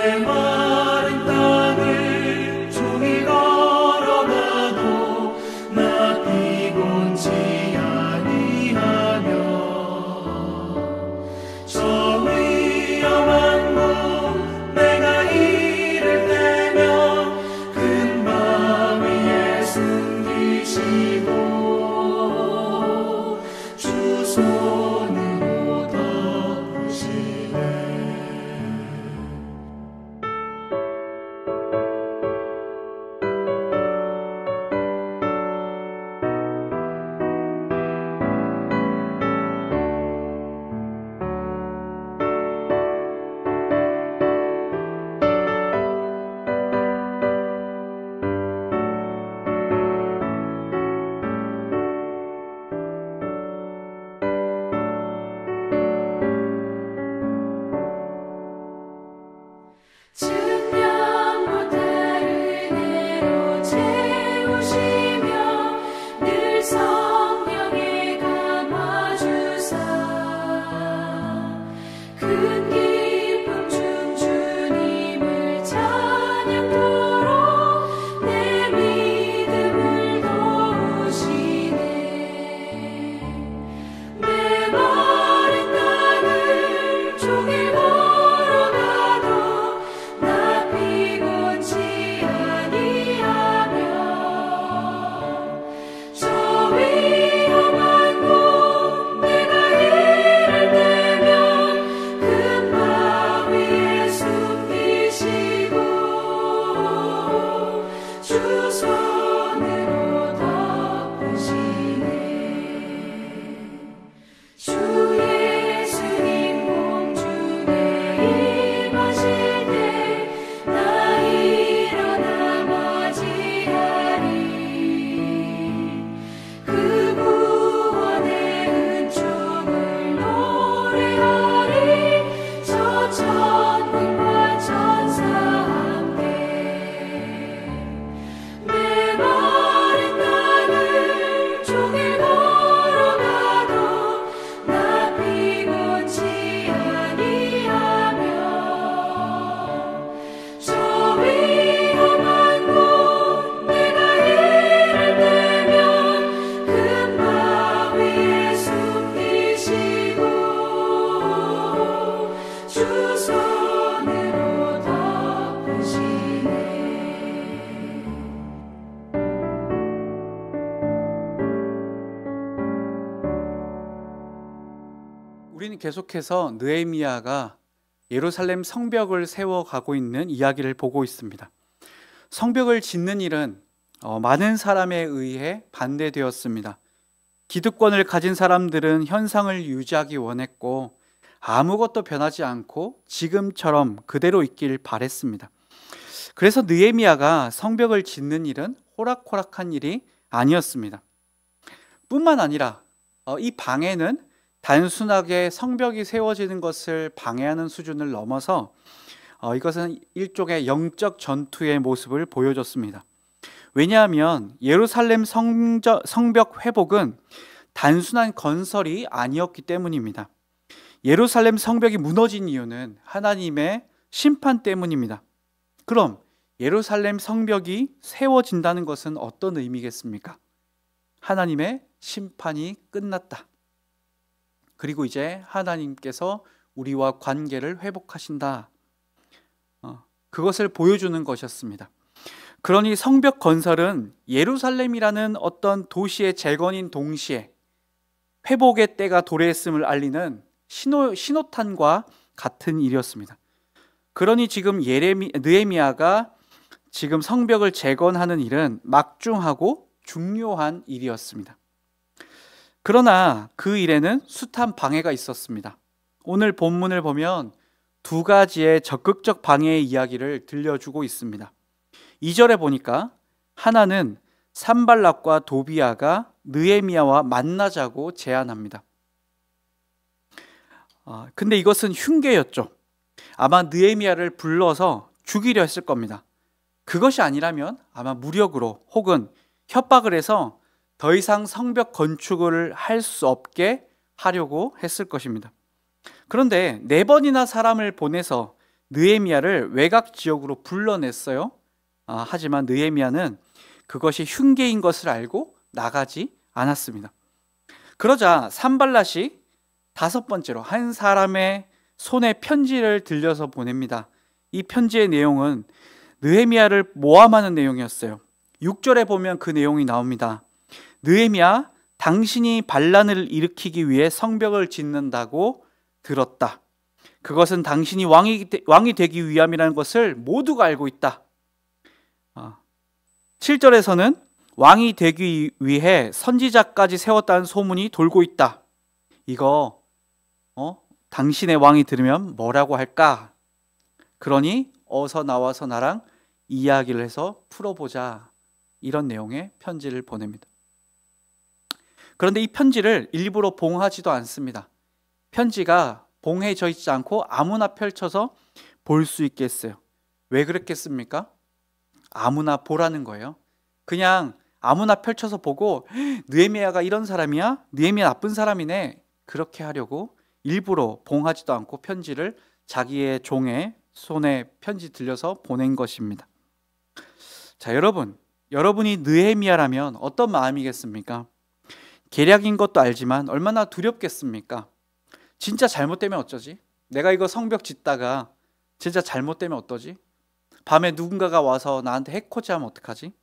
메마른 땅을 종일 걸어가도 나 피곤치 아니하며 저 위험한 곳 내가 이를 때면 큰 바 위에 숨기시고 주 손으로 덮으시네. 측량 못할 은혜로 채우시며 늘 성령에 감화주사 큰 기쁨 중 주님을 찬양토록 내 믿음을 도우시네. 메마른 땅을 종일 걸어가도 나 피곤치 아니하며 저 위험한 곳 내가 이를 때면 큰 바 위에 숨기시고 주 손으로 덮으시네. 주 예수님 공중에 임하실 때 나 일어나 맞이하리. 그 구원의 은총을 노래하리. 저 천군과 천사 함께 메마른 땅을 종일 걸어가도 나 피곤치 아니하며 저 위험한 곳 내가 이를 때면 큰 바 위에 숨기시고 주 손으로 덮으시네. 우리는 계속해서 느헤미야가 예루살렘 성벽을 세워가고 있는 이야기를 보고 있습니다. 성벽을 짓는 일은 많은 사람에 의해 반대되었습니다. 기득권을 가진 사람들은 현상을 유지하기 원했고 아무것도 변하지 않고 지금처럼 그대로 있길 바랬습니다. 그래서 느헤미야가 성벽을 짓는 일은 호락호락한 일이 아니었습니다. 뿐만 아니라 이 방해는 단순하게 성벽이 세워지는 것을 방해하는 수준을 넘어서 이것은 일종의 영적 전투의 모습을 보여줬습니다. 왜냐하면 예루살렘 성벽 회복은 단순한 건설이 아니었기 때문입니다. 예루살렘 성벽이 무너진 이유는 하나님의 심판 때문입니다. 그럼 예루살렘 성벽이 세워진다는 것은 어떤 의미겠습니까? 하나님의 심판이 끝났다. 그리고 이제 하나님께서 우리와 관계를 회복하신다. 그것을 보여주는 것이었습니다. 그러니 성벽 건설은 예루살렘이라는 어떤 도시의 재건인 동시에 회복의 때가 도래했음을 알리는 신호탄과 같은 일이었습니다. 그러니 지금 느헤미야가 지금 성벽을 재건하는 일은 막중하고 중요한 일이었습니다. 그러나 그 일에는 숱한 방해가 있었습니다. 오늘 본문을 보면 두 가지의 적극적 방해의 이야기를 들려주고 있습니다. 2절에 보니까 하나는 산발락과 도비아가 느헤미야와 만나자고 제안합니다. 근데 이것은 흉계였죠. 아마 느헤미야를 불러서 죽이려 했을 겁니다. 그것이 아니라면 아마 무력으로 혹은 협박을 해서 더 이상 성벽 건축을 할 수 없게 하려고 했을 것입니다. 그런데 4번이나 사람을 보내서 느헤미야를 외곽 지역으로 불러냈어요. 하지만 느헤미야는 그것이 흉계인 것을 알고 나가지 않았습니다. 그러자 산발랏이 다섯 번째로 한 사람의 손에 편지를 들려서 보냅니다. 이 편지의 내용은 느헤미야를 모함하는 내용이었어요. 6절에 보면 그 내용이 나옵니다. 느헤미야, 당신이 반란을 일으키기 위해 성벽을 짓는다고 들었다. 그것은 당신이 왕이 되기 위함이라는 것을 모두가 알고 있다. 7절에서는 왕이 되기 위해 선지자까지 세웠다는 소문이 돌고 있다. 이거 당신의 왕이 들으면 뭐라고 할까? 그러니 어서 나와서 나랑 이야기를 해서 풀어보자. 이런 내용의 편지를 보냅니다. 그런데 이 편지를 일부러 봉하지도 않습니다. 편지가 봉해져 있지 않고 아무나 펼쳐서 볼 수 있게 했어요. 왜 그랬겠습니까? 아무나 보라는 거예요. 그냥 아무나 펼쳐서 보고 느헤미야가 이런 사람이야? 느헤미야 나쁜 사람이네. 그렇게 하려고 일부러 봉하지도 않고 편지를 자기의 종의 손에 편지 들려서 보낸 것입니다. 자, 여러분이 느헤미야라면 어떤 마음이겠습니까? 계략인 것도 알지만 얼마나 두렵겠습니까? 진짜 잘못되면 어쩌지? 내가 이거 성벽 짓다가 진짜 잘못되면 어떠지? 밤에 누군가가 와서 나한테 해코지하면 어떡하지?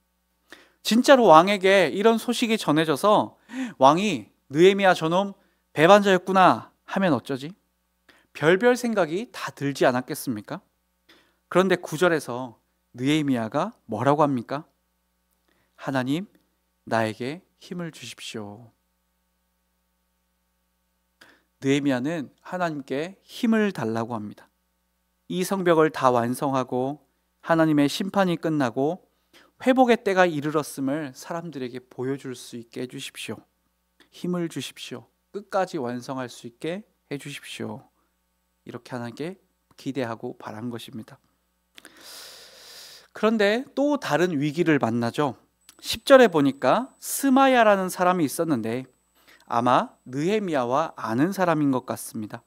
진짜로 왕에게 이런 소식이 전해져서 왕이 느헤미야 저놈 배반자였구나 하면 어쩌지? 별별 생각이 다 들지 않았겠습니까? 그런데 9절에서 느헤미야가 뭐라고 합니까? 하나님, 나에게 힘을 주십시오. 느헤미야는 하나님께 힘을 달라고 합니다. 이 성벽을 다 완성하고 하나님의 심판이 끝나고 회복의 때가 이르렀음을 사람들에게 보여줄 수 있게 해주십시오. 힘을 주십시오. 끝까지 완성할 수 있게 해주십시오. 이렇게 하나님께 기대하고 바란 것입니다. 그런데 또 다른 위기를 만나죠. 10절에 보니까 스마야라는 사람이 있었는데 아마 느헤미야와 아는 사람인 것 같습니다.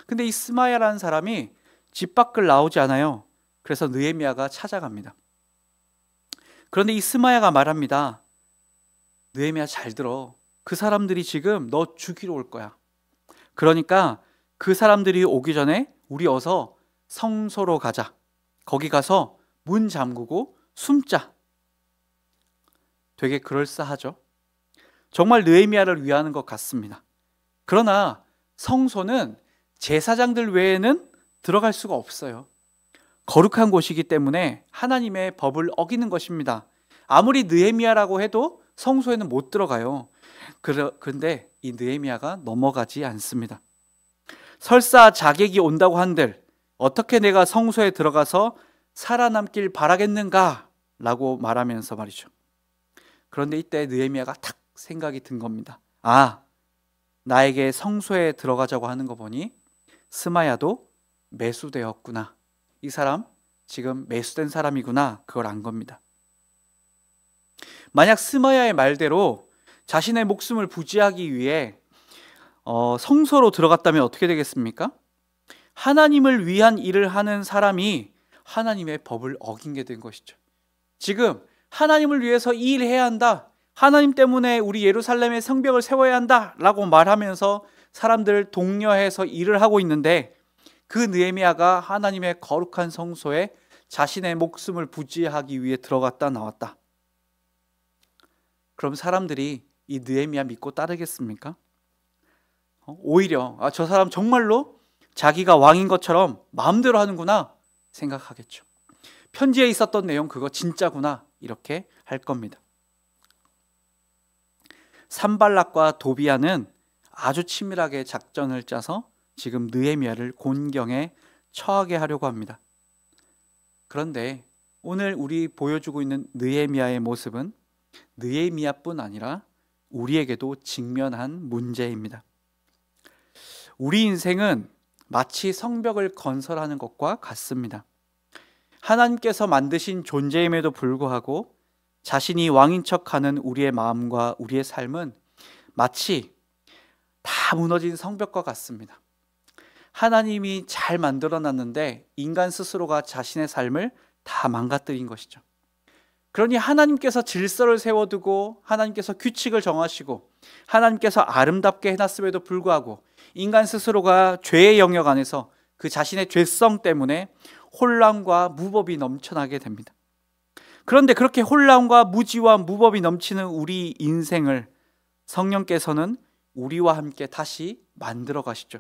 근데 이 스마야라는 사람이 집 밖을 나오지 않아요. 그래서 느헤미야가 찾아갑니다. 그런데 이 스마야가 말합니다. 느헤미야 잘 들어. 그 사람들이 지금 너 죽이러 올 거야. 그러니까 그 사람들이 오기 전에 우리 어서 성소로 가자. 거기 가서 문 잠그고 숨자. 되게 그럴싸하죠. 정말 느헤미야를 위하는 것 같습니다. 그러나 성소는 제사장들 외에는 들어갈 수가 없어요. 거룩한 곳이기 때문에 하나님의 법을 어기는 것입니다. 아무리 느헤미야라고 해도 성소에는 못 들어가요. 그런데 이 느헤미야가 넘어가지 않습니다. 설사 자객이 온다고 한들 어떻게 내가 성소에 들어가서 살아남길 바라겠는가? 라고 말하면서 말이죠. 그런데 이때 느헤미야가 탁 생각이 든 겁니다. 나에게 성소에 들어가자고 하는 거 보니 스마야도 매수되었구나. 이 사람 지금 매수된 사람이구나. 그걸 안 겁니다. 만약 스마야의 말대로 자신의 목숨을 부지하기 위해 성소로 들어갔다면 어떻게 되겠습니까? 하나님을 위한 일을 하는 사람이 하나님의 법을 어긴 게 된 것이죠. 지금 하나님을 위해서 이 일을 해야 한다. 하나님 때문에 우리 예루살렘의 성벽을 세워야 한다 라고 말하면서 사람들을 독려해서 일을 하고 있는데 그 느헤미야가 하나님의 거룩한 성소에 자신의 목숨을 부지하기 위해 들어갔다 나왔다. 그럼 사람들이 이 느헤미야 믿고 따르겠습니까? 오히려 저 사람 정말로 자기가 왕인 것처럼 마음대로 하는구나 생각하겠죠. 편지에 있었던 내용 그거 진짜구나 이렇게 할 겁니다. 산발락과 도비야는 아주 치밀하게 작전을 짜서 지금 느헤미야를 곤경에 처하게 하려고 합니다. 그런데 오늘 우리 보여주고 있는 느헤미야의 모습은 느헤미야뿐 아니라 우리에게도 직면한 문제입니다. 우리 인생은 마치 성벽을 건설하는 것과 같습니다. 하나님께서 만드신 존재임에도 불구하고 자신이 왕인 척하는 우리의 마음과 우리의 삶은 마치 다 무너진 성벽과 같습니다. 하나님이 잘 만들어놨는데 인간 스스로가 자신의 삶을 다 망가뜨린 것이죠. 그러니 하나님께서 질서를 세워두고 하나님께서 규칙을 정하시고 하나님께서 아름답게 해놨음에도 불구하고 인간 스스로가 죄의 영역 안에서 그 자신의 죄성 때문에 혼란과 무법이 넘쳐나게 됩니다. 그런데 그렇게 혼란과 무지와 무법이 넘치는 우리 인생을 성령께서는 우리와 함께 다시 만들어 가시죠.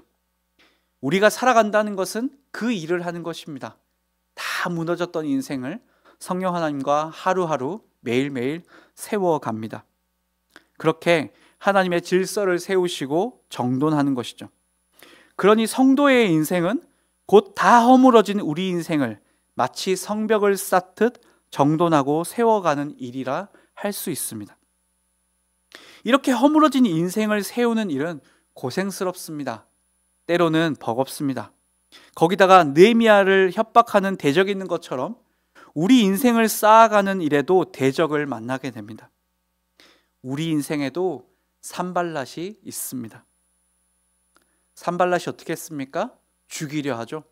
우리가 살아간다는 것은 그 일을 하는 것입니다. 다 무너졌던 인생을 성령 하나님과 하루하루 매일매일 세워갑니다. 그렇게 하나님의 질서를 세우시고 정돈하는 것이죠. 그러니 성도의 인생은 곧 다 허물어진 우리 인생을 마치 성벽을 쌓듯 정돈하고 세워가는 일이라 할 수 있습니다. 이렇게 허물어진 인생을 세우는 일은 고생스럽습니다. 때로는 버겁습니다. 거기다가 느헤미야를 협박하는 대적이 있는 것처럼 우리 인생을 쌓아가는 일에도 대적을 만나게 됩니다. 우리 인생에도 산발랏이 있습니다. 산발랏이 어떻게 했습니까? 죽이려 하죠.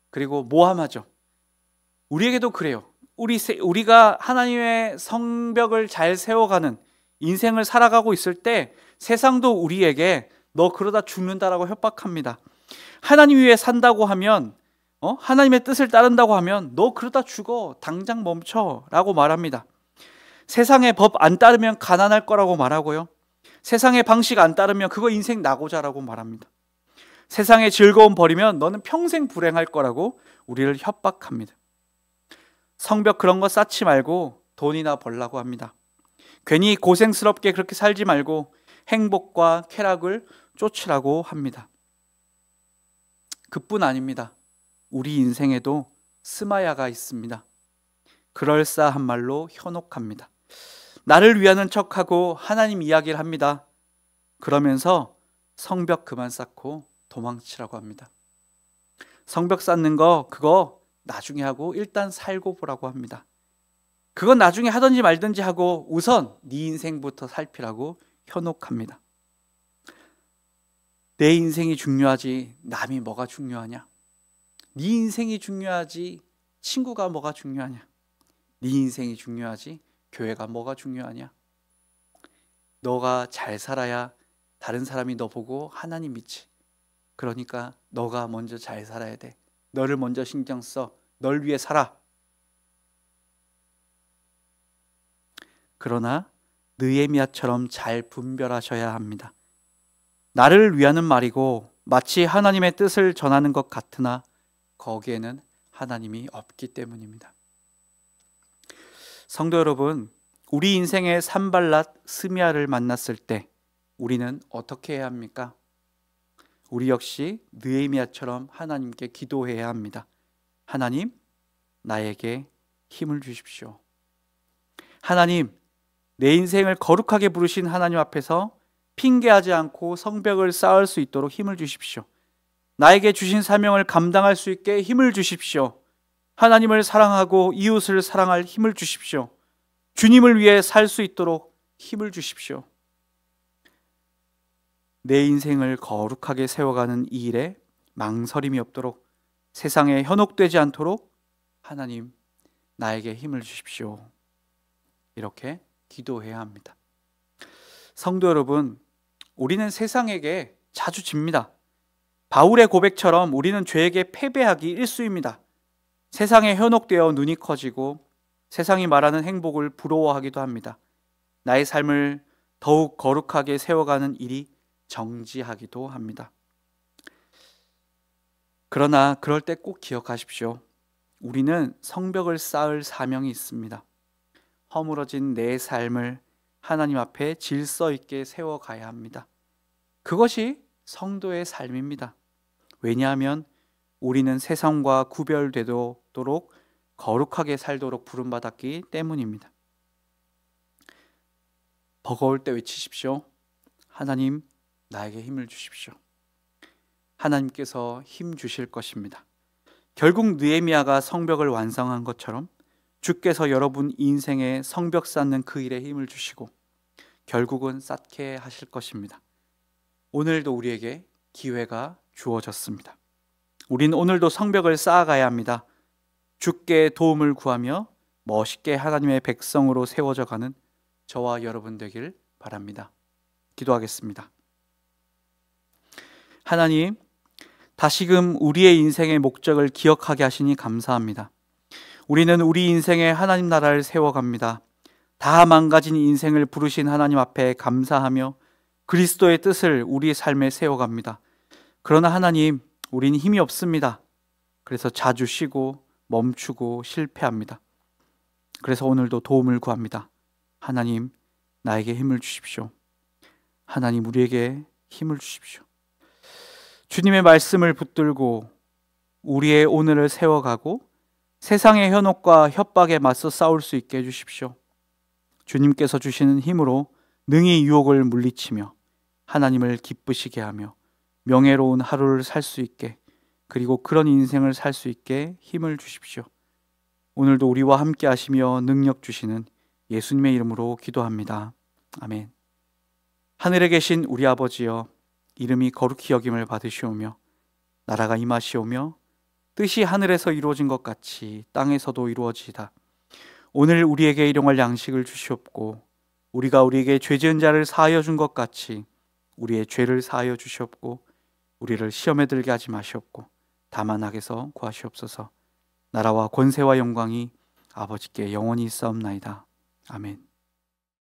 그리고 모함하죠. 우리에게도 그래요. 우리가 하나님의 성벽을 잘 세워가는 인생을 살아가고 있을 때 세상도 우리에게 너 그러다 죽는다라고 협박합니다. 하나님 위에 산다고 하면 하나님의 뜻을 따른다고 하면 너 그러다 죽어. 당장 멈춰 라고 말합니다. 세상의 법 안 따르면 가난할 거라고 말하고요. 세상의 방식 안 따르면 그거 인생 나고자라고 말합니다. 세상의 즐거움 버리면 너는 평생 불행할 거라고 우리를 협박합니다. 성벽 그런 거 쌓지 말고 돈이나 벌라고 합니다. 괜히 고생스럽게 그렇게 살지 말고 행복과 쾌락을 쫓으라고 합니다. 그뿐 아닙니다. 우리 인생에도 스마야가 있습니다. 그럴싸한 말로 현혹합니다. 나를 위하는 척하고 하나님 이야기를 합니다. 그러면서 성벽 그만 쌓고 도망치라고 합니다. 성벽 쌓는 거 그거 나중에 하고 일단 살고 보라고 합니다. 그건 나중에 하든지 말든지 하고 우선 네 인생부터 살피라고 현혹합니다. 내 인생이 중요하지 남이 뭐가 중요하냐? 네 인생이 중요하지 친구가 뭐가 중요하냐? 네 인생이 중요하지 교회가 뭐가 중요하냐? 너가 잘 살아야 다른 사람이 너 보고 하나님 믿지. 그러니까 너가 먼저 잘 살아야 돼. 너를 먼저 신경 써. 널 위해 살아. 그러나 느헤미야처럼 잘 분별하셔야 합니다. 나를 위하는 말이고 마치 하나님의 뜻을 전하는 것 같으나 거기에는 하나님이 없기 때문입니다. 성도 여러분, 우리 인생의 산발랏 스미야를 만났을 때 우리는 어떻게 해야 합니까? 우리 역시 느헤미야처럼 하나님께 기도해야 합니다. 하나님, 나에게 힘을 주십시오. 하나님, 내 인생을 거룩하게 부르신 하나님 앞에서 핑계하지 않고 성벽을 쌓을 수 있도록 힘을 주십시오. 나에게 주신 사명을 감당할 수 있게 힘을 주십시오. 하나님을 사랑하고 이웃을 사랑할 힘을 주십시오. 주님을 위해 살 수 있도록 힘을 주십시오. 내 인생을 거룩하게 세워가는 이 일에 망설임이 없도록, 세상에 현혹되지 않도록 하나님, 나에게 힘을 주십시오. 이렇게 기도해야 합니다. 성도 여러분, 우리는 세상에게 자주 집니다. 바울의 고백처럼 우리는 죄에게 패배하기 일쑤입니다. 세상에 현혹되어 눈이 커지고 세상이 말하는 행복을 부러워하기도 합니다. 나의 삶을 더욱 거룩하게 세워가는 일이 정지하기도 합니다. 그러나 그럴 때 꼭 기억하십시오. 우리는 성벽을 쌓을 사명이 있습니다. 허물어진 내 삶을 하나님 앞에 질서 있게 세워가야 합니다. 그것이 성도의 삶입니다. 왜냐하면 우리는 세상과 구별되도록 거룩하게 살도록 부름받았기 때문입니다. 버거울 때 외치십시오. 하나님, 나에게 힘을 주십시오. 하나님께서 힘 주실 것입니다. 결국 느헤미야가 성벽을 완성한 것처럼 주께서 여러분 인생에 성벽 쌓는 그 일에 힘을 주시고 결국은 쌓게 하실 것입니다. 오늘도 우리에게 기회가 주어졌습니다. 우린 오늘도 성벽을 쌓아가야 합니다. 주께 도움을 구하며 멋있게 하나님의 백성으로 세워져 가는 저와 여러분 되길 바랍니다. 기도하겠습니다. 하나님, 다시금 우리의 인생의 목적을 기억하게 하시니 감사합니다. 우리는 우리 인생에 하나님 나라를 세워갑니다. 다 망가진 인생을 부르신 하나님 앞에 감사하며 그리스도의 뜻을 우리 삶에 세워갑니다. 그러나 하나님, 우린 힘이 없습니다. 그래서 자주 쉬고 멈추고 실패합니다. 그래서 오늘도 도움을 구합니다. 하나님, 나에게 힘을 주십시오. 하나님, 우리에게 힘을 주십시오. 주님의 말씀을 붙들고 우리의 오늘을 세워가고 세상의 현혹과 협박에 맞서 싸울 수 있게 해주십시오. 주님께서 주시는 힘으로 능히 유혹을 물리치며 하나님을 기쁘시게 하며 명예로운 하루를 살 수 있게, 그리고 그런 인생을 살 수 있게 힘을 주십시오. 오늘도 우리와 함께 하시며 능력 주시는 예수님의 이름으로 기도합니다. 아멘. 하늘에 계신 우리 아버지여, 이름이 거룩히 여김을 받으시오며 나라가 임하시오며 뜻이 하늘에서 이루어진 것 같이 땅에서도 이루어지이다. 오늘 우리에게 일용할 양식을 주시옵고 우리가 우리에게 죄 지은 자를 사하여 준 것 같이 우리의 죄를 사하여 주시옵고 우리를 시험에 들게 하지 마시옵고 다만 악에서 구하시옵소서. 나라와 권세와 영광이 아버지께 영원히 있사옵나이다. 아멘.